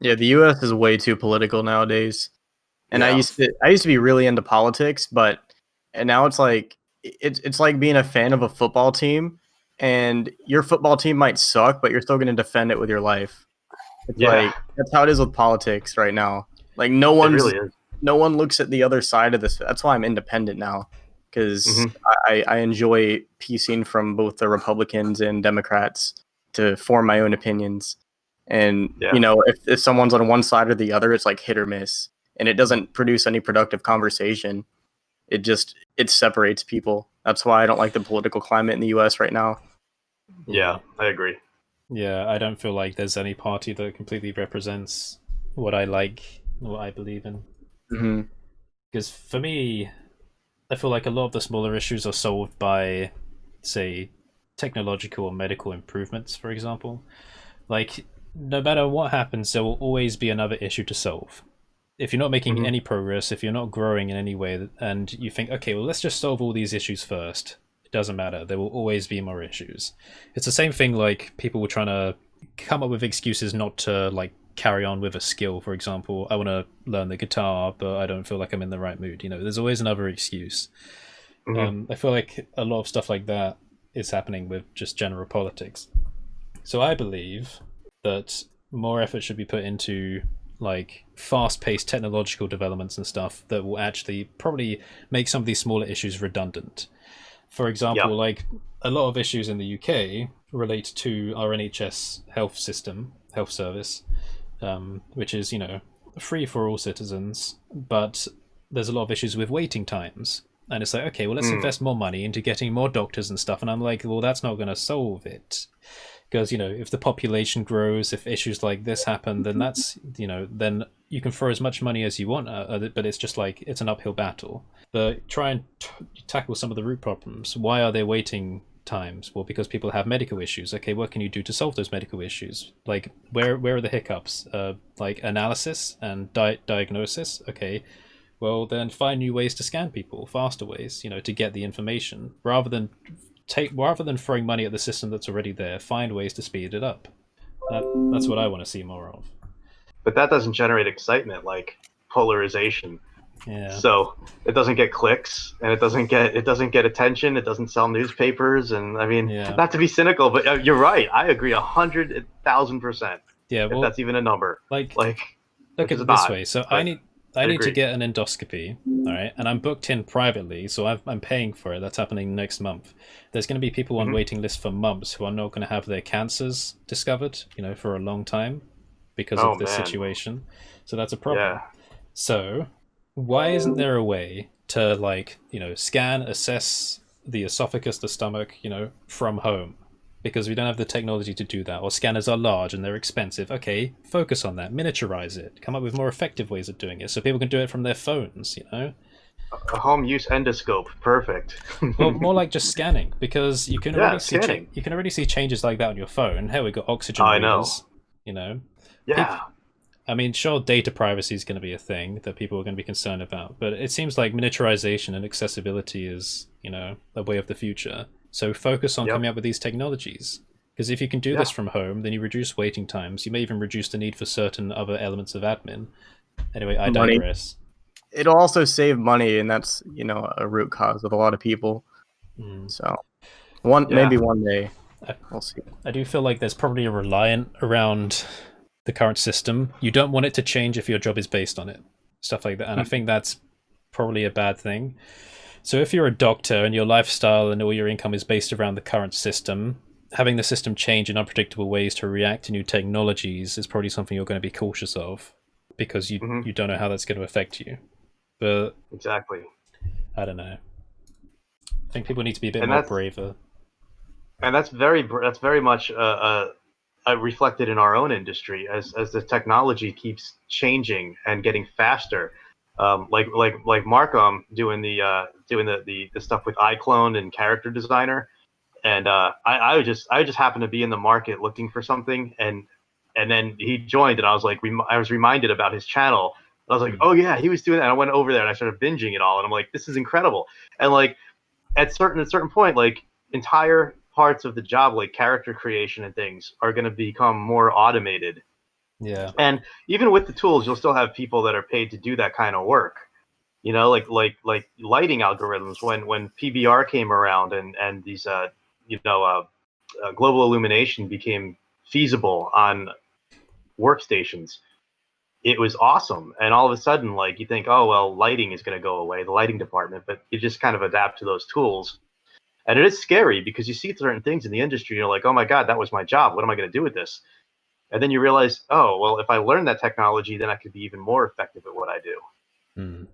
Yeah, the U.S. is way too political nowadays. And Yeah, I used to be really into politics, but and now it's like it's like being a fan of a football team, and your football team might suck, but you're still going to defend it with your life. It's yeah, like that's how it is with politics right now. Like it really is. no one looks at the other side of this. That's why I'm independent now because Hmm. I enjoy piecing from both the Republicans and Democrats to form my own opinions. And Yeah. if someone's on one side or the other, it's like hit or miss, and it doesn't produce any productive conversation. It separates people. That's why I don't like the political climate in the U.S. right now. Yeah, Yeah. I agree. Yeah, I don't feel like there's any party that completely represents what I like, what I believe in. Hmm. Because for me, I feel like a lot of the smaller issues are solved by, say, technological or medical improvements, for example. Like, no matter what happens, there will always be another issue to solve. If you're not making Hmm. any progress, if you're not growing in any way, and you think, okay, well, let's just solve all these issues first, it doesn't matter. There will always be more issues. It's the same thing like people were trying to come up with excuses not to like carry on with a skill. For example, I want to learn the guitar, but I don't feel like I'm in the right mood. There's always another excuse. Hmm. I feel like a lot of stuff like that is happening with just general politics. So I believe that more effort should be put into like fast-paced technological developments and stuff that will actually probably make some of these smaller issues redundant. For Yeah. example, like a lot of issues in the UK relate to our NHS health system, health service, which is free for all citizens, but there's a lot of issues with waiting times. And it's like, okay, well, let's Mm. invest more money into getting more doctors and stuff. And I'm like, well, that's not going to solve it because if the population grows, if issues like this happen, then then you can throw as much money as you want at it, but it's just like it's an uphill battle. But try and tackle some of the root problems. Why are there waiting times? Well, because people have medical issues. Okay, what can you do to solve those medical issues? Like where are the hiccups? Like analysis and diagnosis. Okay, well then find new ways to scan people, faster ways, to get the information rather than throwing money at the system that's already there. Find ways to speed it up. That's what I want to see more of. But that doesn't generate excitement like polarization. Yeah, So it doesn't get clicks, and it doesn't get attention. It doesn't sell newspapers, and I mean, yeah, not to be cynical, but you're right. I agree 100,000%. yeah. If Well, that's even a number, like like, look which at is it this not, way. So I but need I I need to agree. get an endoscopy, all right, and I'm booked in privately, so I'm paying for it. That's happening next month. There's going to be people on Hmm. waiting lists for months who are not going to have their cancers discovered, for a long time because Oh of this man, situation. So that's a problem. yeah, So why isn't there a way to like scan, assess the esophagus, the stomach, from home? Because we don't have the technology to do that, or scanners are large and they're expensive. Okay, focus on that, miniaturize it, come up with more effective ways of doing it so people can do it from their phones. a home use endoscope, perfect. Well, more like just scanning, because you can Yeah, already see scanning. you can already see changes like that on your phone. Hey, we got oxygen I know. readers. You know, people. Yeah, I mean, sure, data privacy is going to be a thing that people are going to be concerned about, but it seems like miniaturization and accessibility is, a way of the future. So focus on yep, coming up with these technologies. Because if you can do this yeah, from home, then you reduce waiting times. You may even reduce the need for certain other elements of admin. Anyway, I Money. digress. It'll also save money, and that's a root cause with a lot of people. Mm. So yeah. maybe one day I, we'll see. I do feel like there's probably a reliant around the current system. You don't want it to change if your job is based on it. Stuff like that. And I think that's probably a bad thing. So if you're a doctor and your lifestyle and all your income is based around the current system, having the system change in unpredictable ways to react to new technologies is probably something you're going to be cautious of because you Hmm. you don't know how that's going to affect you. But Exactly. I don't know. I think people need to be a bit And more that's braver. very much reflected in our own industry as the technology keeps changing and getting faster. Like Markham doing the stuff with iClone and character designer, and I just happened to be in the market looking for something, and then he joined, and I was like, I was reminded about his channel. I was like, Mm. oh yeah, he was doing that. And I went over there and I started binging it all, and I'm like, this is incredible. And like at certain point, like entire parts of the job, like character creation and things, are going to become more automated. Yeah. And even with the tools, you'll still have people that are paid to do that kind of work. You know, like lighting algorithms. When PBR came around and these global illumination became feasible on workstations, it was awesome. And all of a sudden, like, you think, oh well, lighting is going to go away, the lighting department, but you just kind of adapt to those tools. And it is scary because you see certain things in the industry, you're like, oh my god, that was my job. What am I going to do with this? And then you realize, oh well, if I learn that technology, then I could be even more effective at what I do. Mm.